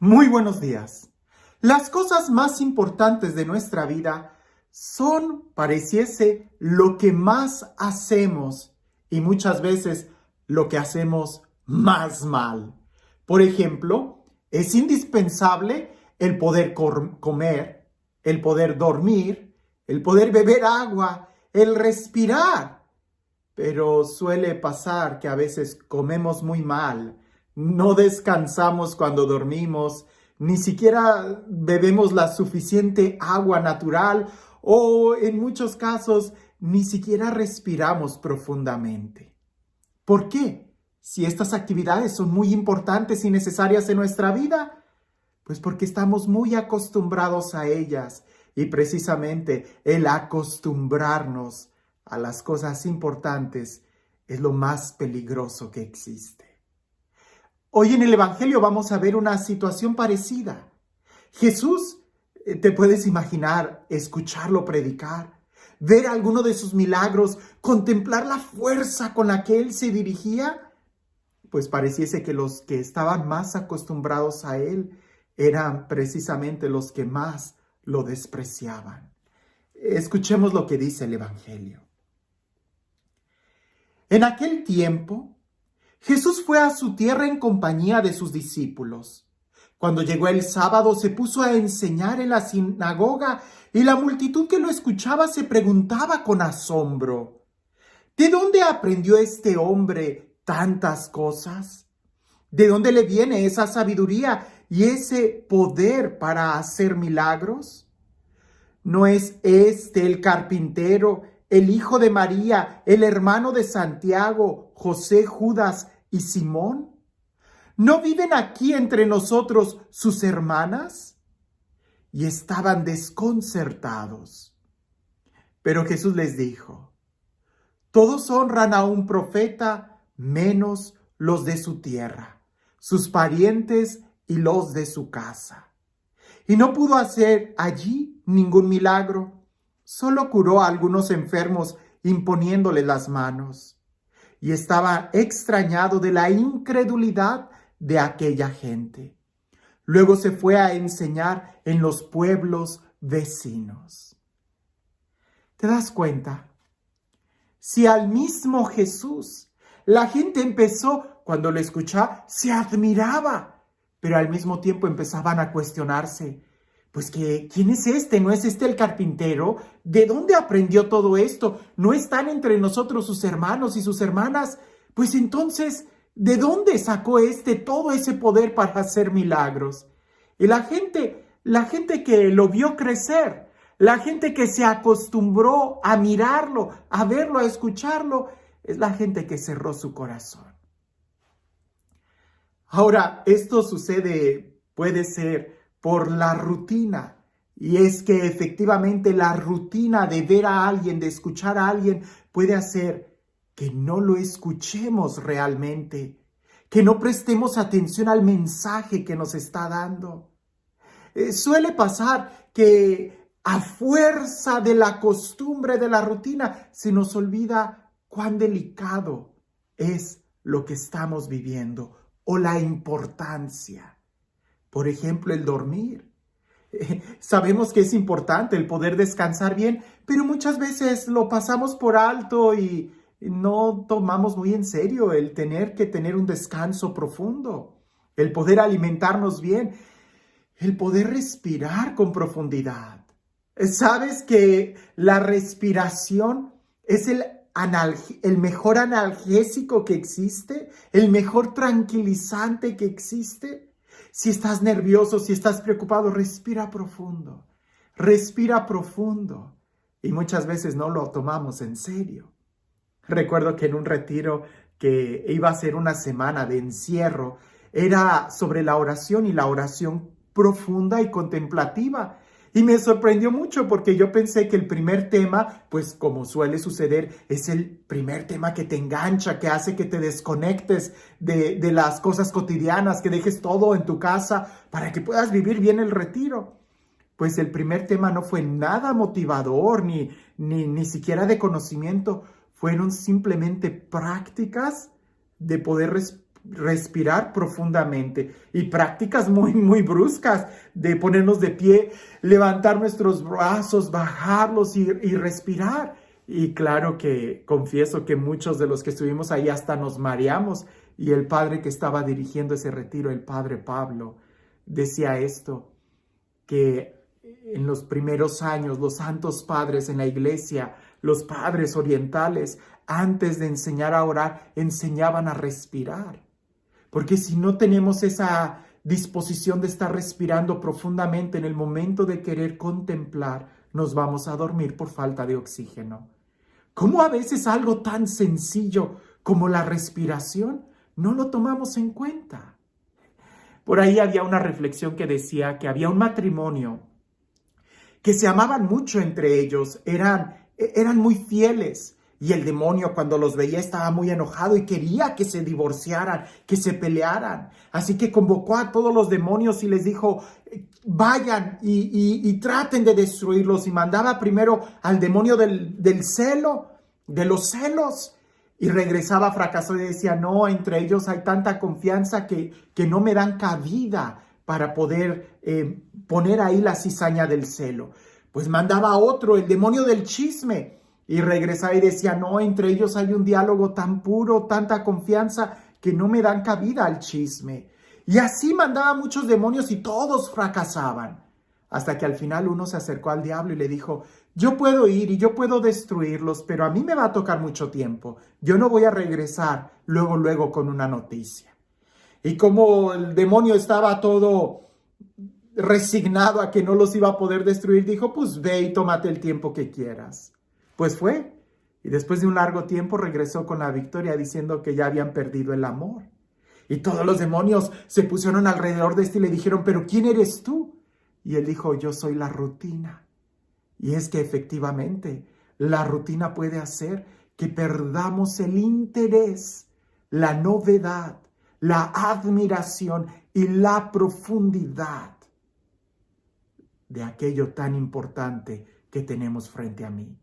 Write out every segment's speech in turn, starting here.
Muy buenos días. Las cosas más importantes de nuestra vida son, pareciese, lo que más hacemos y muchas veces lo que hacemos más mal. Por ejemplo, es indispensable el poder comer, el poder dormir, el poder beber agua, el respirar. Pero suele pasar que a veces comemos muy mal, no descansamos cuando dormimos, ni siquiera bebemos la suficiente agua natural o en muchos casos ni siquiera respiramos profundamente. ¿Por qué? Si estas actividades son muy importantes y necesarias en nuestra vida, pues porque estamos muy acostumbrados a ellas y precisamente el acostumbrarnos a las cosas importantes es lo más peligroso que existe. Hoy en el Evangelio vamos a ver una situación parecida. Jesús, te puedes imaginar, escucharlo predicar, ver alguno de sus milagros, contemplar la fuerza con la que él se dirigía, pues pareciese que los que estaban más acostumbrados a él eran precisamente los que más lo despreciaban. Escuchemos lo que dice el Evangelio. En aquel tiempo, Jesús fue a su tierra en compañía de sus discípulos. Cuando llegó el sábado, se puso a enseñar en la sinagoga y la multitud que lo escuchaba se preguntaba con asombro: ¿de dónde aprendió este hombre tantas cosas? ¿De dónde le viene esa sabiduría y ese poder para hacer milagros? ¿No es este el carpintero, el hijo de María, el hermano de Santiago, José, Judas y Simón? ¿No viven aquí entre nosotros sus hermanas? Y estaban desconcertados. Pero Jesús les dijo: todos honran a un profeta, menos los de su tierra, sus parientes y los de su casa. Y no pudo hacer allí ningún milagro, solo curó a algunos enfermos imponiéndole las manos. Y estaba extrañado de la incredulidad de aquella gente. Luego se fue a enseñar en los pueblos vecinos. ¿Te das cuenta? Si al mismo Jesús la gente empezó, cuando lo escuchaba, se admiraba, pero al mismo tiempo empezaban a cuestionarse: pues que, ¿quién es este? ¿No es este el carpintero? ¿De dónde aprendió todo esto? ¿No están entre nosotros sus hermanos y sus hermanas? Pues entonces, ¿de dónde sacó todo ese poder para hacer milagros? Y la gente que lo vio crecer, la gente que se acostumbró a mirarlo, a verlo, a escucharlo, es la gente que cerró su corazón. Ahora, esto puede ser por la rutina. Y es que efectivamente la rutina de ver a alguien, de escuchar a alguien, puede hacer que no lo escuchemos realmente, que no prestemos atención al mensaje que nos está dando. Suele pasar que a fuerza de la costumbre, de la rutina, se nos olvida cuán delicado es lo que estamos viviendo o la importancia. Por ejemplo, el dormir. Sabemos que es importante el poder descansar bien, pero muchas veces lo pasamos por alto y no tomamos muy en serio el tener que tener un descanso profundo, el poder alimentarnos bien, el poder respirar con profundidad. ¿Sabes que la respiración es el mejor analgésico que existe, el mejor tranquilizante que existe? Si estás nervioso, si estás preocupado, respira profundo. Respira profundo. Y muchas veces no lo tomamos en serio. Recuerdo que en un retiro que iba a ser una semana de encierro, era sobre la oración y la oración profunda y contemplativa. Y me sorprendió mucho porque yo pensé que el primer tema, pues como suele suceder, es el primer tema que te engancha, que hace que te desconectes de las cosas cotidianas, que dejes todo en tu casa para que puedas vivir bien el retiro. Pues el primer tema no fue nada motivador, ni siquiera de conocimiento. Fueron simplemente prácticas de poder respirar profundamente y prácticas muy bruscas de ponernos de pie, levantar nuestros brazos, bajarlos y respirar. Y claro que confieso que muchos de los que estuvimos ahí hasta nos mareamos, y el padre que estaba dirigiendo ese retiro, el padre Pablo, decía esto, que en los primeros años los santos padres en la iglesia, los padres orientales, antes de enseñar a orar, enseñaban a respirar. Porque si no tenemos esa disposición de estar respirando profundamente en el momento de querer contemplar, nos vamos a dormir por falta de oxígeno. ¿Cómo a veces algo tan sencillo como la respiración no lo tomamos en cuenta? Por ahí había una reflexión que decía que había un matrimonio que se amaban mucho entre ellos, eran muy fieles. Y el demonio, cuando los veía, estaba muy enojado y quería que se divorciaran, que se pelearan. Así que convocó a todos los demonios y les dijo, vayan y traten de destruirlos. Y mandaba primero al demonio del celo, de los celos. Y regresaba fracasado y decía, no, entre ellos hay tanta confianza que no me dan cabida para poder poner ahí la cizaña del celo. Pues mandaba a otro, el demonio del chisme. Y regresaba y decía, no, entre ellos hay un diálogo tan puro, tanta confianza, que no me dan cabida al chisme. Y así mandaba muchos demonios y todos fracasaban. Hasta que al final uno se acercó al diablo y le dijo, yo puedo ir y yo puedo destruirlos, pero a mí me va a tocar mucho tiempo. Yo no voy a regresar luego con una noticia. Y como el demonio estaba todo resignado a que no los iba a poder destruir, dijo, pues ve y tómate el tiempo que quieras. Pues fue, y después de un largo tiempo regresó con la victoria diciendo que ya habían perdido el amor. Y todos los demonios se pusieron alrededor de este y le dijeron, ¿pero quién eres tú? Y él dijo, yo soy la rutina. Y es que efectivamente la rutina puede hacer que perdamos el interés, la novedad, la admiración y la profundidad de aquello tan importante que tenemos frente a mí.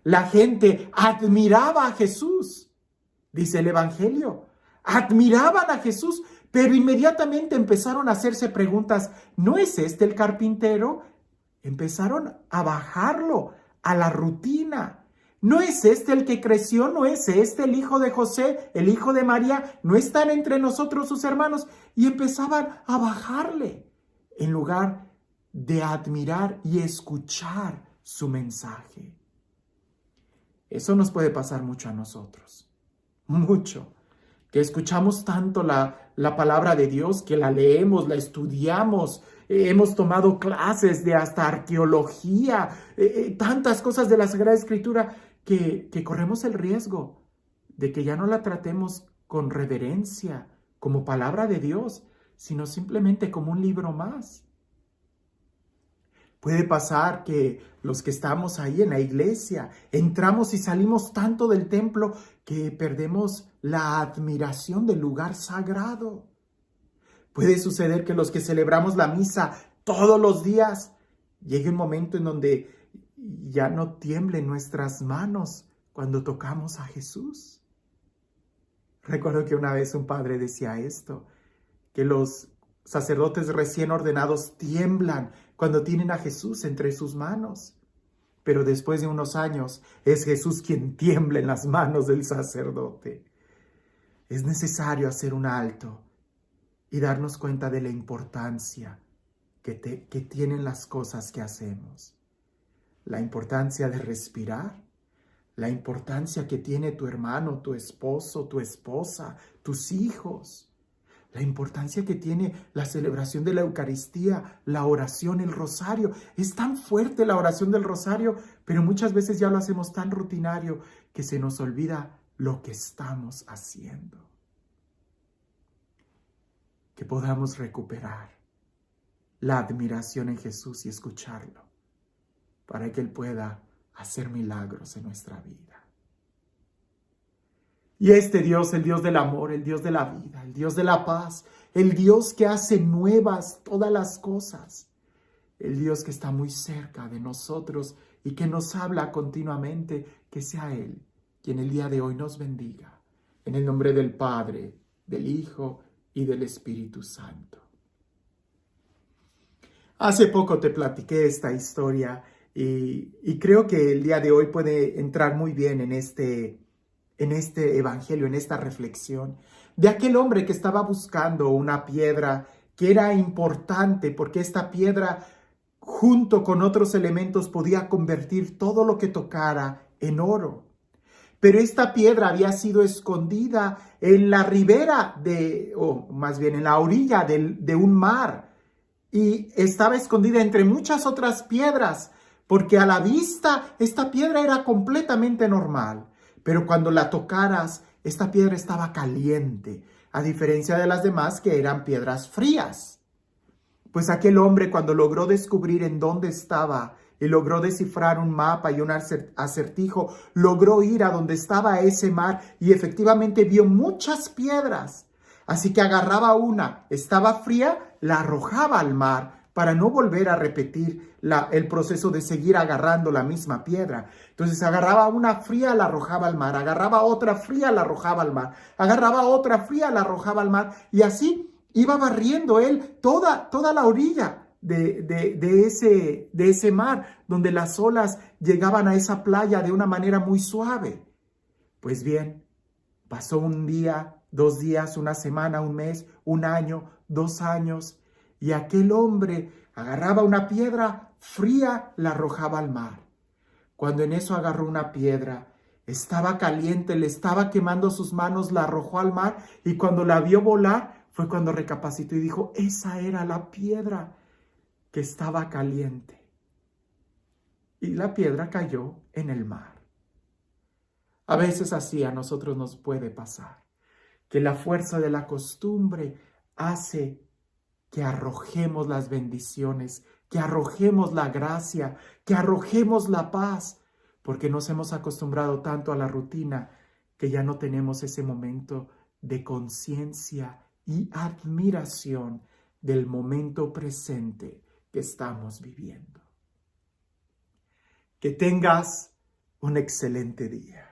La gente admiraba a Jesús, dice el Evangelio. Admiraban a Jesús, pero inmediatamente empezaron a hacerse preguntas. ¿No es este el carpintero? Empezaron a bajarlo a la rutina. ¿No es este el que creció? ¿No es este el hijo de José, el hijo de María? ¿No están entre nosotros sus hermanos? Y empezaban a bajarle en lugar de admirar y escuchar su mensaje. Eso nos puede pasar mucho a nosotros, mucho, que escuchamos tanto la palabra de Dios, que la leemos, la estudiamos, hemos tomado clases de hasta arqueología, tantas cosas de la Sagrada Escritura, que corremos el riesgo de que ya no la tratemos con reverencia, como palabra de Dios, sino simplemente como un libro más. Puede pasar que los que estamos ahí en la iglesia, entramos y salimos tanto del templo que perdemos la admiración del lugar sagrado. Puede suceder que los que celebramos la misa todos los días, llegue un momento en donde ya no tiemblen nuestras manos cuando tocamos a Jesús. Recuerdo que una vez un padre decía esto, que los sacerdotes recién ordenados tiemblan cuando tienen a Jesús entre sus manos. Pero después de unos años es Jesús quien tiembla en las manos del sacerdote. Es necesario hacer un alto y darnos cuenta de la importancia que tienen las cosas que hacemos. La importancia de respirar, la importancia que tiene tu hermano, tu esposo, tu esposa, tus hijos. La importancia que tiene la celebración de la Eucaristía, la oración, el rosario. Es tan fuerte la oración del rosario, pero muchas veces ya lo hacemos tan rutinario que se nos olvida lo que estamos haciendo. Que podamos recuperar la admiración en Jesús y escucharlo, para que Él pueda hacer milagros en nuestra vida. Y este Dios, el Dios del amor, el Dios de la vida, el Dios de la paz, el Dios que hace nuevas todas las cosas, el Dios que está muy cerca de nosotros y que nos habla continuamente, que sea Él quien el día de hoy nos bendiga. En el nombre del Padre, del Hijo y del Espíritu Santo. Hace poco te platiqué esta historia y creo que el día de hoy puede entrar muy bien en este evangelio, en esta reflexión, de aquel hombre que estaba buscando una piedra que era importante porque esta piedra, junto con otros elementos, podía convertir todo lo que tocara en oro. Pero esta piedra había sido escondida en la ribera o más bien en la orilla de un mar, y estaba escondida entre muchas otras piedras, porque a la vista esta piedra era completamente normal, pero cuando la tocaras, esta piedra estaba caliente, a diferencia de las demás que eran piedras frías. Pues aquel hombre, cuando logró descubrir en dónde estaba y logró descifrar un mapa y un acertijo, logró ir a donde estaba ese mar y efectivamente vio muchas piedras. Así que agarraba una, estaba fría, la arrojaba al mar para no volver a repetir el proceso de seguir agarrando la misma piedra. Entonces agarraba una fría, la arrojaba al mar, agarraba otra fría, la arrojaba al mar, agarraba otra fría, la arrojaba al mar, y así iba barriendo él toda la orilla de ese mar, donde las olas llegaban a esa playa de una manera muy suave. Pues bien, pasó un día, 2 días, una semana, un mes, un año, 2 años, y aquel hombre agarraba una piedra fría, la arrojaba al mar. Cuando en eso agarró una piedra, estaba caliente, le estaba quemando sus manos, la arrojó al mar, y cuando la vio volar, fue cuando recapacitó y dijo, esa era la piedra que estaba caliente. Y la piedra cayó en el mar. A veces así a nosotros nos puede pasar, que la fuerza de la costumbre hace que arrojemos las bendiciones, que arrojemos la gracia, que arrojemos la paz, porque nos hemos acostumbrado tanto a la rutina que ya no tenemos ese momento de conciencia y admiración del momento presente que estamos viviendo. Que tengas un excelente día.